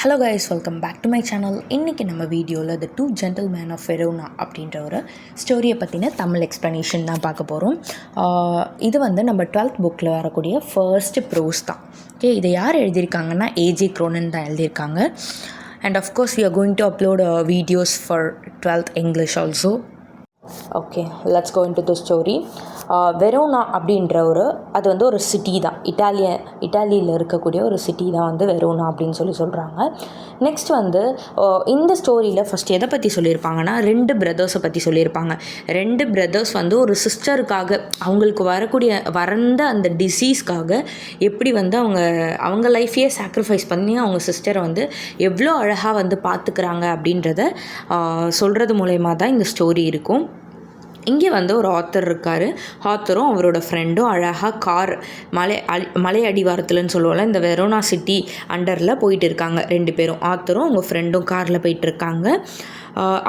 Hello guys, welcome back to my channel. இன்றைக்கி நம்ம வீடியோவில் the two gentlemen of Verona அப்படின்ற ஒரு ஸ்டோரியை பற்றின தமிழ் எக்ஸ்ப்ளனேஷன் தான் பார்க்க போகிறோம். இது வந்து நம்ம 12th புக்கில் வரக்கூடிய ஃபர்ஸ்ட் ப்ரோஸ் தான். ஓகே, இதை யார் எழுதியிருக்காங்கன்னா ஏஜே க்ரோனன் தான் எழுதியிருக்காங்க. And of course we are going to upload videos for 12th English also. Okay, let's go into the story. Verona அப்படின்ற அது வந்து ஒரு சிட்டி தான். இட்டாலியில் இருக்கக்கூடிய ஒரு சிட்டி தான் வந்து வெரோனா அப்படின்னு சொல்கிறாங்க. நெக்ஸ்ட் வந்து இந்த ஸ்டோரியில் ஃபஸ்ட் எதை பற்றி சொல்லியிருப்பாங்கன்னா, 2 பிரதர்ஸை பற்றி சொல்லியிருப்பாங்க. 2 பிரதர்ஸ் வந்து ஒரு சிஸ்டருக்காக, அவங்களுக்கு வந்த அந்த டிசீஸ்க்காக எப்படி வந்து அவங்க லைஃப்பையே சாக்ரிஃபைஸ் பண்ணி அவங்க சிஸ்டரை வந்து எவ்வளோ அழகாக வந்து பார்த்துக்கிறாங்க அப்படின்றத சொல்கிறது மூலயமா தான் இந்த ஸ்டோரி இருக்கும். இங்கே வந்து ஒரு ஆத்தர் இருக்கார். ஆத்தரும் அவரோட ஃப்ரெண்டும் அழகாக கார் மலை அடிவாரத்துலன்னு சொல்லுவோம்ல, இந்த வெரோனா சிட்டி அண்டரில் போயிட்டு இருக்காங்க 2 பேரும். ஆத்தரும் அவங்க ஃப்ரெண்டும் காரில் போயிட்டுருக்காங்க.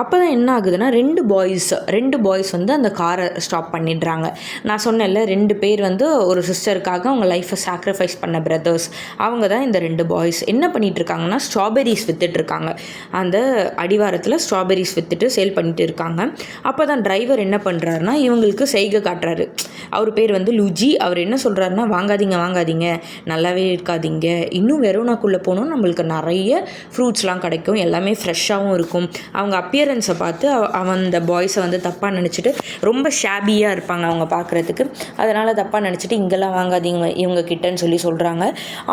அப்போ தான் என்ன ஆகுதுன்னா, 2 பாய்ஸ் வந்து அந்த காரை ஸ்டாப் பண்ணிடுறாங்க. நான் சொன்னேன்ல, 2 பேர் வந்து ஒரு சிஸ்டருக்காக அவங்க லைஃப்பை சாக்ரிஃபைஸ் பண்ண பிரதர்ஸ். அவங்க தான் இந்த 2 பாய்ஸ். என்ன பண்ணிகிட்ருக்காங்கன்னா, ஸ்ட்ராபெரிஸ் விற்றுட்ருக்காங்க. அந்த அடிவாரத்தில் ஸ்ட்ராபெரிஸ் விற்றுட்டு சேல் பண்ணிட்டு இருக்காங்க. அப்போ தான் டிரைவர் என்ன பண்ணுறாருனா, இவங்களுக்கு செய்கை காட்டுறாரு. அவர் பேர் வந்து லுஜி. அவர் என்ன சொல்கிறாருன்னா, வாங்காதீங்க, நல்லாவே இருக்காதீங்க, இன்னும் வெரோனாக்குள்ளே போகணும், நம்மளுக்கு நிறைய ஃப்ரூட்ஸ்லாம் கிடைக்கும், எல்லாமே ஃப்ரெஷ்ஷாகவும் இருக்கும். அவங்க அப்பியரன்ஸை பார்த்து அந்த பாய்ஸை வந்து தப்பாக நினச்சிட்டு, ரொம்ப ஷாபியாக இருப்பாங்க அவங்க பார்க்குறதுக்கு, அதனால் தப்பாக நினச்சிட்டு இங்கெல்லாம் வாங்காதீங்க இவங்க கிட்டன்னு சொல்கிறாங்க.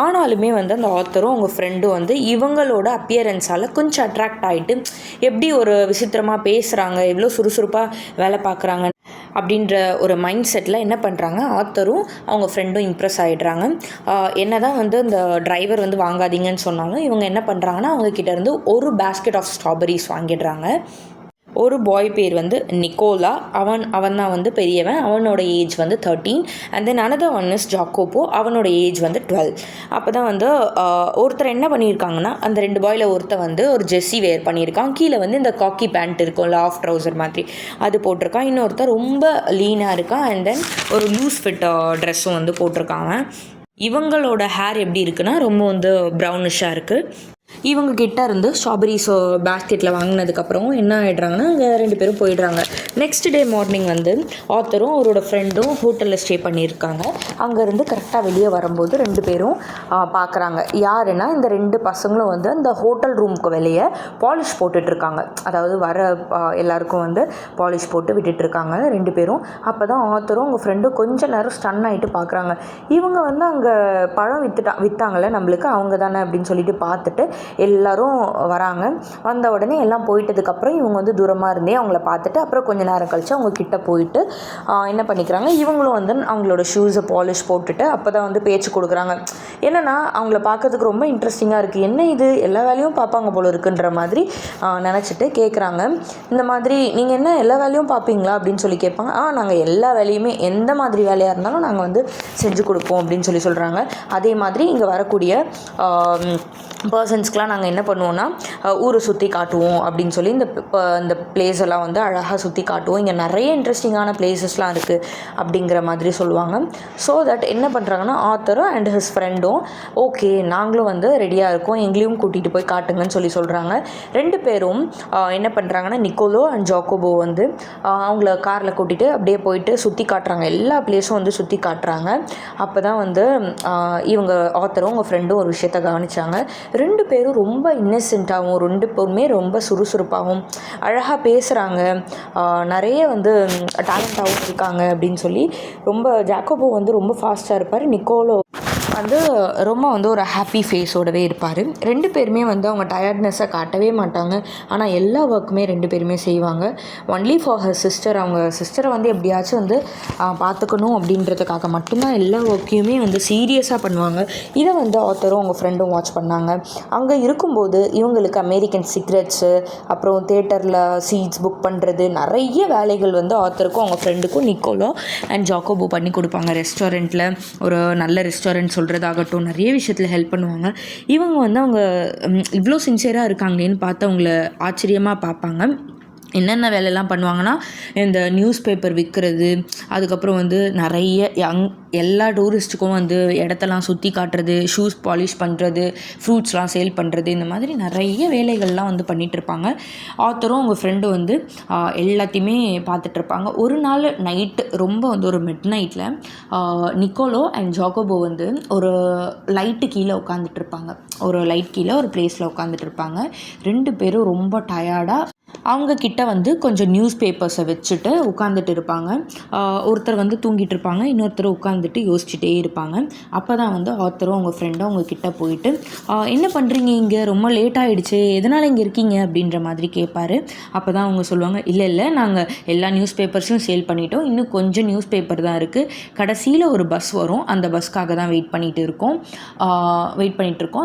ஆனாலுமே வந்து அந்த ஆத்தரும் அவங்க ஃப்ரெண்டும் வந்து இவங்களோட அப்பியரன்ஸால் கொஞ்சம் அட்ராக்ட் ஆகிட்டு, எப்படி ஒரு விசித்திரமாக பேசுகிறாங்க, எவ்வளோ சுறுசுறுப்பாக வேலை பார்க்குறாங்க அப்படின்ற ஒரு மைண்ட் செட்டில் என்ன பண்ணுறாங்க, ஆத்தரும் அவங்க ஃப்ரெண்டும் இம்ப்ரெஸ் ஆகிடுறாங்க. என்ன தான் வந்து இந்த டிரைவர் வந்து வாங்காதீங்கன்னு சொன்னாலும் இவங்க என்ன பண்ணுறாங்கன்னா, அவங்கக்கிட்ட இருந்து ஒரு பேஸ்கெட் ஆஃப் ஸ்ட்ராபெரிஸ் வாங்கிடுறாங்க. ஒரு பாய் பேர் வந்து நிக்கோலா. அவன் தான் வந்து பெரியவன். அவனோட ஏஜ் வந்து 13. And then another one is Jacopo. அவனோட ஏஜ் வந்து 12. அப்போ தான் வந்து ஒருத்தர் என்ன பண்ணியிருக்காங்கன்னா, அந்த 2 பாயில் ஒருத்தர் வந்து ஒரு ஜெர்சி வேர் பண்ணியிருக்கான். கீழே வந்து இந்த காக்கி பேண்ட் இருக்கும்ல, ஆஃப் ட்ரௌசர் மாதிரி, அது போட்டிருக்கான். இன்னொருத்தர் ரொம்ப லீனாக இருக்கான். அண்ட் தென் ஒரு லூஸ் ஃபிட் ட்ரெஸ்ஸும் வந்து போட்டிருக்காங்க. இவங்களோட ஹேர் எப்படி இருக்குன்னா, ரொம்ப வந்து ப்ரௌனிஷாக இருக்குது. இவங்க கிட்ட இருந்து ஸ்ட்ராபெரிஸ் பேஸ்கெட்டில் வாங்கினதுக்கப்புறம் என்ன ஆகிடுறாங்கன்னா, அங்கே 2 பேரும் போயிடுறாங்க. நெக்ஸ்ட் டே மார்னிங் வந்து ஆத்தரும் அவரோட ஃப்ரெண்டும் ஹோட்டலில் ஸ்டே பண்ணியிருக்காங்க. அங்கேருந்து கரெக்டாக வெளியே வரும்போது 2 பேரும் பார்க்குறாங்க. யாருன்னா, இந்த 2 பசங்களும் வந்து அந்த ஹோட்டல் ரூமுக்கு வெளியே பாலிஷ் போட்டுட்ருக்காங்க. அதாவது வர எல்லாருக்கும் வந்து பாலிஷ் போட்டு விட்டுட்ருக்காங்க 2 பேரும். அப்போ தான் ஆத்தரும் அவங்க ஃப்ரெண்டும் கொஞ்சம் நேரம் ஸ்டன் ஆகிட்டு பார்க்குறாங்க. இவங்க வந்து அங்கே பழம் விற்றாங்கல்ல நம்மளுக்கு, அவங்க தானே அப்படின்னு சொல்லிட்டு பார்த்துட்டு எல்லாரும் வராங்க. வந்த உடனே எல்லாம் போயிட்டதுக்கப்புறம் இவங்க வந்து தூரமாக இருந்தே அவங்கள பார்த்துட்டு, அப்புறம் கொஞ்சம் நேரம் கழித்து அவங்க கிட்டே போயிட்டு என்ன பண்ணிக்கிறாங்க, இவங்களும் வந்து அவங்களோட ஷூஸை பாலிஷ் போட்டுட்டு அப்போ தான் வந்து பேச்சு கொடுக்குறாங்க. என்னென்னா, அவங்கள பார்க்கறதுக்கு ரொம்ப இன்ட்ரெஸ்டிங்காக இருக்குது, என்ன இது எல்லா வேலையும் பார்ப்பாங்க போல இருக்குன்ற மாதிரி நினச்சிட்டு கேட்குறாங்க. இந்த மாதிரி நீங்கள் என்ன எல்லா வேலையும் பார்ப்பீங்களா அப்படின்னு சொல்லி கேட்பாங்க. நாங்கள் எல்லா வேலையுமே, எந்த மாதிரி வேலையாக இருந்தாலும் நாங்கள் வந்து செஞ்சு கொடுப்போம் அப்படின்னு சொல்கிறாங்க. அதே மாதிரி இங்கே வரக்கூடிய பர்சன்ஸ்க்கெலாம் நாங்கள் என்ன பண்ணுவோன்னா, ஊரை சுற்றி காட்டுவோம் அப்படின்னு சொல்லி இந்த பிளேஸ் எல்லாம் வந்து அழகாக சுற்றி காட்டுவோம், இங்கே நிறைய இன்ட்ரெஸ்டிங்கான பிளேசஸ்லாம் இருக்குது அப்படிங்கிற மாதிரி சொல்லுவாங்க. ஸோ தட் என்ன பண்ணுறாங்கன்னா, ஆத்தரும் அண்ட் ஹிஸ் ஃப்ரெண்டும் ஓகே நாங்களும் வந்து ரெடியாக இருக்கோம், எங்களையும் கூட்டிகிட்டு போய் காட்டுங்கன்னு சொல்கிறாங்க. 2 பேரும் என்ன பண்ணுறாங்கன்னா, நிக்கோலோ அண்ட் ஜாக்கோபோ வந்து அவங்கள காரில் கூட்டிகிட்டு அப்படியே போயிட்டு சுற்றி காட்டுறாங்க. எல்லா பிளேஸும் வந்து சுற்றி காட்டுறாங்க. அப்போ தான் வந்து இவங்க ஆத்தரும் அவங்க ஃப்ரெண்டும் ஒரு விஷயத்தை கவனித்தாங்க. 2 பேரும் ரொம்ப இன்னசென்ட்டாகவும் 2 பேருமே ரொம்ப சுறுசுறுப்பாகவும் அழகாக பேசுகிறாங்க, நிறைய வந்து டேலண்ட்டாகவும் இருக்காங்க அப்படின்னு சொல்லி ரொம்ப ஜாக்கோபோ வந்து ரொம்ப ஃபாஸ்ட்டாக இருப்பார். நிக்கோலோ வந்து ரொம்ப வந்து ஒரு ஹாப்பி ஃபேஸோடவே இருப்பார். 2 பேருமே வந்து அவங்க டயர்ட்னஸை காட்டவே மாட்டாங்க. ஆனால் எல்லா ஒர்க்குமே 2 பேருமே செய்வாங்க. Only for her sister. அவங்க சிஸ்டரை வந்து எப்படியாச்சும் வந்து பார்த்துக்கணும் அப்படின்றதுக்காக மட்டும்தான் எல்லா ஒர்க்கையுமே வந்து சீரியஸாக பண்ணுவாங்க. இதை வந்து ஆத்தரும் அவங்க ஃப்ரெண்டும் வாட்ச் பண்ணாங்க. அங்கே இருக்கும்போது இவங்களுக்கு அமெரிக்கன் சிக்ரெட்ஸு, அப்புறம் தேட்டரில் சீட்ஸ் புக் பண்ணுறது, நிறைய வேலைகள் வந்து ஆத்தருக்கும் அவங்க ஃப்ரெண்டுக்கும் நிக்கோலோ அண்ட் ஜாக்கோபோ பண்ணி கொடுப்பாங்க. ரெஸ்டாரண்ட்டில் ஒரு நல்ல ரெஸ்டாரண்ட் சொல்கிறதாகட்டும், நிறைய விஷயத்தில் ஹெல்ப் பண்ணுவாங்க. இவங்க வந்து அவங்க இவ்வளோ சின்சியராக இருக்காங்களேன்னு பார்த்து அவங்கள ஆச்சரியமாக பார்ப்பாங்க. என்னென்ன வேலையெல்லாம் பண்ணுவாங்கன்னா, இந்த நியூஸ் பேப்பர் விற்கிறது, அதுக்கப்புறம் வந்து நிறைய எல்லா டூரிஸ்ட்டுக்கும் வந்து இடத்தெல்லாம் சுற்றி காட்டுறது, ஷூஸ் பாலிஷ் பண்ணுறது, ஃப்ரூட்ஸ்லாம் சேல் பண்ணுறது, இந்த மாதிரி நிறைய வேலைகள்லாம் வந்து பண்ணிகிட்ருப்பாங்க. ஆத்தரும் அவங்க ஃப்ரெண்டு வந்து எல்லாத்தையுமே பார்த்துட்ருப்பாங்க. ஒரு நாள் நைட்டு ரொம்ப வந்து ஒரு மிட் நைட்டில் நிக்கோலோ அண்ட் ஜாக்கோபோ வந்து ஒரு லைட்டு கீழே உட்காந்துட்ருப்பாங்க. ஒரு லைட் கீழே ஒரு பிளேஸில் உட்காந்துட்ருப்பாங்க. 2 பேரும் ரொம்ப டயர்டாக அவங்கக்கிட்ட வந்து கொஞ்சம் நியூஸ் பேப்பர்ஸை வச்சுட்டு உட்காந்துட்டு இருப்பாங்க. ஒருத்தர் வந்து தூங்கிட்டு இருப்பாங்க, இன்னொருத்தர் உட்காந்துட்டு யோசிச்சுட்டே இருப்பாங்க. அப்போ தான் வந்து ஆத்தரும் அவங்க ஃப்ரெண்டும் அவங்கக்கிட்ட போயிட்டு, என்ன பண்ணுறீங்க இங்கே, ரொம்ப லேட் ஆகிடுச்சு, எதனால் இங்கே இருக்கீங்க அப்படின்ற மாதிரி கேட்பாரு. அப்போ தான் அவங்க சொல்லுவாங்க, இல்லை நாங்கள் எல்லா நியூஸ் பேப்பர்ஸையும் சேல் பண்ணிட்டோம், இன்னும் கொஞ்சம் நியூஸ் பேப்பர் தான் இருக்குது, கடைசியில் ஒரு பஸ் வரும், அந்த பஸ்க்காக தான் வெயிட் பண்ணிகிட்ருக்கோம்.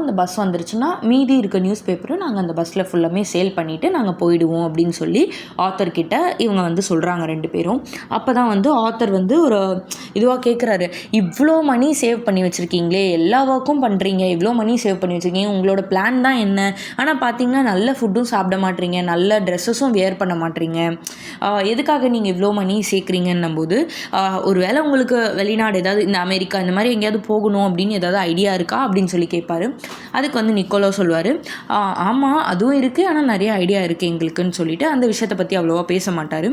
அந்த பஸ் வந்துருச்சுன்னா மீதி இருக்க நியூஸ் பேப்பரும் நாங்கள் அந்த பஸ்ஸில் ஃபுல்லாமே சேல் பண்ணிவிட்டு நாங்கள் போயிடுவோம் அப்படின்னு சொல்லி ஆத்தர்கிட்ட இவங்க வந்து சொல்கிறாங்க 2 பேரும். அப்போ தான் வந்து ஆத்தர் வந்து ஒரு இதுவாக கேட்குறாரு, இவ்வளோ மணி சேவ் பண்ணி வச்சுருக்கீங்களே, எல்லா ஒர்க்கும் பண்ணுறீங்க, இவ்வளோ மணி சேவ் பண்ணி வச்சுருக்கீங்க, உங்களோட பிளான் தான் என்ன? ஆனால் பார்த்தீங்கன்னா நல்ல ஃபுட்டும் சாப்பிட மாட்டீங்க, நல்ல ட்ரெஸ்ஸஸும் வேர் பண்ண மாட்டீங்க, எதுக்காக நீங்கள் இவ்வளோ மணி சேர்க்குறீங்கன்னும் போது, ஒரு வேளை உங்களுக்கு வெளிநாடு ஏதாவது இந்த அமெரிக்கா இந்த மாதிரி எங்கேயாவது போகணும் அப்படின்னு ஏதாவது ஐடியா இருக்கா அப்படின்னு சொல்லி கேட்பாரு. அதுக்கு வந்து நிக்கோலோ சொல்லுவார், ஆமாம் அதுவும் இருக்குது, ஆனால் நிறைய ஐடியா இருக்குது எங்களுக்குன்னு சொல்லிட்டு அந்த விஷயத்தை பற்றி அவ்வளோவா பேச மாட்டார்.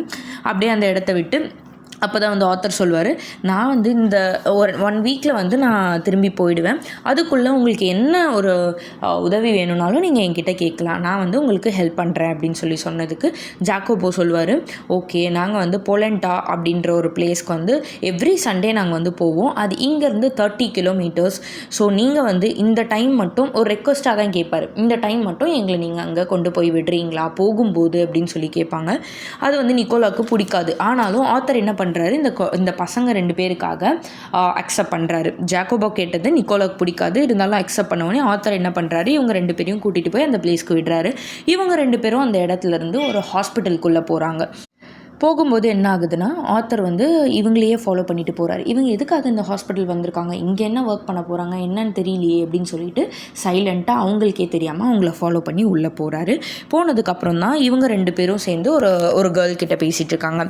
அப்படியே அந்த இடத்த விட்டு அப்போ தான் வந்து ஆத்தர் சொல்வார், நான் வந்து இந்த ஒரு 1 வீக்கில் வந்து நான் திரும்பி போயிடுவேன், அதுக்குள்ளே உங்களுக்கு என்ன ஒரு உதவி வேணும்னாலும் நீங்கள் என்கிட்ட கேட்கலாம், நான் வந்து உங்களுக்கு ஹெல்ப் பண்ணுறேன் அப்படின்னு சொல்லி சொன்னதுக்கு ஜாக்கோபோ சொல்வார், ஓகே நாங்கள் வந்து பொலண்டா அப்படின்ற ஒரு பிளேஸ்க்கு வந்து எவ்ரி சண்டே நாங்கள் வந்து போவோம், அது இங்கேருந்து 30 கிலோமீட்டர்ஸ், ஸோ நீங்கள் வந்து இந்த டைம் மட்டும் ஒரு ரெக்வஸ்ட்டாக தான் கேட்பார், இந்த டைம் மட்டும் எங்களை நீங்கள் அங்கே கொண்டு போய் விடுறீங்களா போகும்போது அப்படின்னு சொல்லி கேட்பாங்க. அது வந்து நிக்கோலாவுக்கு பிடிக்காது. ஆனாலும் ஆத்தர் என்ன பண்ணுறாரு, இந்த பசங்க 2 பேருக்காக அக்செப்ட் பண்ணுறாரு. ஜாக்கோபோ கேட்டது நிக்கோலாவுக்கு பிடிக்காது, இருந்தாலும் அக்செப்ட் பண்ணவொடனே ஆத்தர் என்ன பண்ணுறாரு, இவங்க 2 பேரையும் கூட்டிகிட்டு போய் அந்த பிளேஸ்க்கு விடுறாரு. இவங்க 2 பேரும் அந்த இடத்துல இருந்து ஒரு ஹாஸ்பிட்டலுக்குள்ளே போகிறாங்க. போகும்போது என்ன ஆகுதுன்னா, ஆத்தர் வந்து இவங்களையே ஃபாலோ பண்ணிட்டு போகிறாரு. இவங்க எதுக்காக இந்த ஹாஸ்பிட்டல் வந்திருக்காங்க, இங்கே என்ன ஒர்க் பண்ண போகிறாங்க என்னன்னு தெரியலையே அப்படின்னு சொல்லிட்டு சைலண்ட்டாக அவங்களுக்கே தெரியாமல் அவங்கள ஃபாலோ பண்ணி உள்ளே போகிறாரு. போனதுக்கப்புறம் தான் இவங்க 2 பேரும் சேர்ந்து ஒரு கேர்ள் கிட்ட பேசிகிட்டு இருக்காங்க.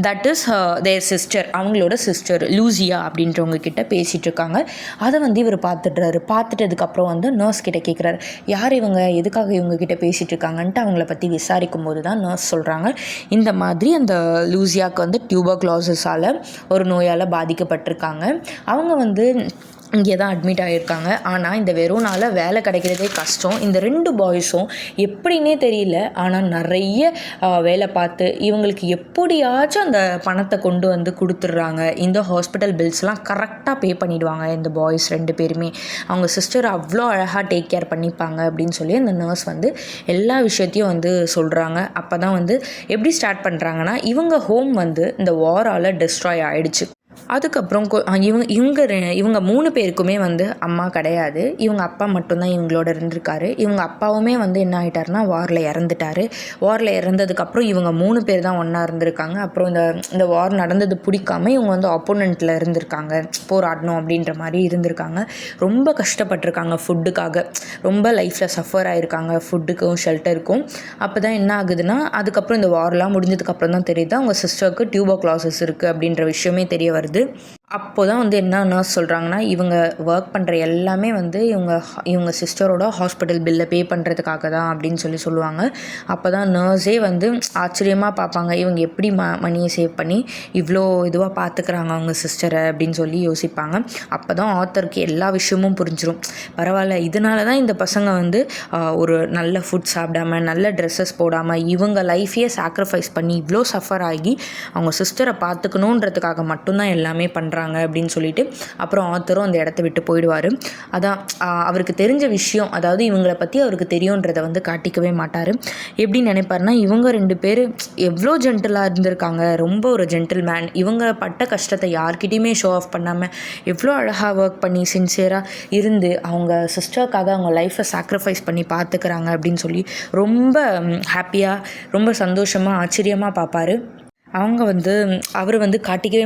தட் இஸ் தேர் சிஸ்டர், அவங்களோட சிஸ்டர் லூசியா அப்படின்றவங்க கிட்ட பேசிகிட்டு இருக்காங்க. அதை வந்து இவர் பார்த்துடுறாரு. பார்த்துட்டதுக்கப்புறம் வந்து நர்ஸ் கிட்ட கேட்குறாரு, யார் இவங்க, எதுக்காக இவங்க கிட்ட பேசிகிட்டு இருக்காங்கன்ட்டு அவங்கள பற்றி விசாரிக்கும் போது தான் நர்ஸ் சொல்கிறாங்க, இந்த மாதிரி அந்த லூசியாவுக்கு வந்து டியூபர்குலோசிஸால் ஒரு நோயால் பாதிக்கப்பட்டிருக்காங்க, அவங்க வந்து இங்கே தான் அட்மிட் ஆகியிருக்காங்க, ஆனால் இந்த வெரோனால வேலை கிடைக்கிறதே கஷ்டம், இந்த 2 பாய்ஸும் எப்படின்னே தெரியல, ஆனால் நிறைய வேலை பார்த்து இவங்களுக்கு எப்படியாச்சும் அந்த பணத்தை கொண்டு வந்து கொடுத்துட்றாங்க, இந்த ஹாஸ்பிட்டல் பில்ஸ்லாம் கரெக்டாக பே பண்ணிவிடுவாங்க இந்த பாய்ஸ் 2 பேருமே, அவங்க சிஸ்டர் அவ்வளோ அழகாக டேக் கேர் பண்ணிப்பாங்க அப்படின்னு சொல்லி அந்த நர்ஸ் வந்து எல்லா விஷயத்தையும் வந்து சொல்கிறாங்க. அப்போ தான் வந்து எப்படி ஸ்டார்ட் பண்ணுறாங்கன்னா, இவங்க ஹோம் வந்து இந்த வாரால் டெஸ்ட்ராய் ஆகிடுச்சு. அதுக்கப்புறம் இவங்க 3 பேருக்குமே வந்து அம்மா கிடையாது, இவங்க அப்பா மட்டும்தான் இவங்களோட இருந்திருக்காரு. இவங்க அப்பாவுமே வந்து என்ன ஆகிட்டாருன்னா வாரில் இறந்துட்டார். வாரில் இறந்ததுக்கப்புறம் இவங்க 3 பேர் தான் ஒன்றா இருந்திருக்காங்க. அப்புறம் இந்த வார் நடந்தது பிடிக்காமல் இவங்க வந்து ஆப்போனண்ட்டில் இருந்திருக்காங்க, போராடணும் அப்படின்ற மாதிரி இருந்திருக்காங்க. ரொம்ப கஷ்டப்பட்டிருக்காங்க ஃபுட்டுக்காக, ரொம்ப லைஃப்பில் சஃபர் ஆகிருக்காங்க ஃபுட்டுக்கும் ஷெல்டருக்கும். அப்போ தான் என்ன ஆகுதுன்னா, அதுக்கப்புறம் இந்த வார்லாம் முடிஞ்சதுக்கப்புறம் தான் தெரியுது அவங்க சிஸ்டருக்கு டியூபர்குலோசிஸ் இருக்குது அப்படின்ற விஷயமே தெரிய வருது. அப்போ தான் வந்து என்ன நர்ஸ் சொல்கிறாங்கன்னா, இவங்க ஒர்க் பண்ணுற எல்லாமே வந்து இவங்க சிஸ்டரோட ஹாஸ்பிட்டல் பில்லை பே பண்ணுறதுக்காக தான் அப்படின்னு சொல்லுவாங்க. அப்போ தான் நர்ஸே வந்து ஆச்சரியமாக பார்ப்பாங்க, இவங்க எப்படி மணியை சேவ் பண்ணி இவ்வளோ இதுவாக பார்த்துக்கிறாங்க அவங்க சிஸ்டரை அப்படின்னு சொல்லி யோசிப்பாங்க. அப்போ தான் ஆத்தருக்கு எல்லா விஷயமும் புரிஞ்சிடும், பரவாயில்ல இதனால தான் இந்த பசங்க வந்து ஒரு நல்ல ஃபுட் சாப்பிடாமல் நல்ல ட்ரெஸ்ஸஸ் போடாமல் இவங்க லைஃபையே சாக்ரிஃபைஸ் பண்ணி இவ்வளோ சஃபர் ஆகி அவங்க சிஸ்டரை பார்த்துக்கணுன்றதுக்காக மட்டும்தான் எல்லாமே பண்ணுறாங்க அப்படின்னு சொல்லிட்டு அப்புறம் ஆத்தரும் அந்த இடத்த விட்டு போயிடுவார். அதான் அவருக்கு தெரிஞ்ச விஷயம், அதாவது இவங்களை பற்றி அவருக்கு தெரியுன்றதை வந்து காட்டிக்கவே மாட்டார். எப்படி நினைப்பாருன்னா, இவங்க 2 பேர் எவ்வளோ ஜென்டிலாக இருந்திருக்காங்க, ரொம்ப ஒரு ஜென்டில் மேன், இவங்க பட்ட கஷ்டத்தை யார்கிட்டையுமே ஷோ ஆஃப் பண்ணாமல் எவ்வளோ அழகாக ஒர்க் பண்ணி சின்சியராக இருந்து அவங்க சிஸ்டருக்காக அவங்க லைஃப்பை சாக்ரிஃபைஸ் பண்ணி பார்த்துக்கிறாங்க அப்படின்னு சொல்லி ரொம்ப ஹாப்பியாக ரொம்ப சந்தோஷமாக ஆச்சரியமாக பார்ப்பார். அவர் வந்து காட்டிக்கவே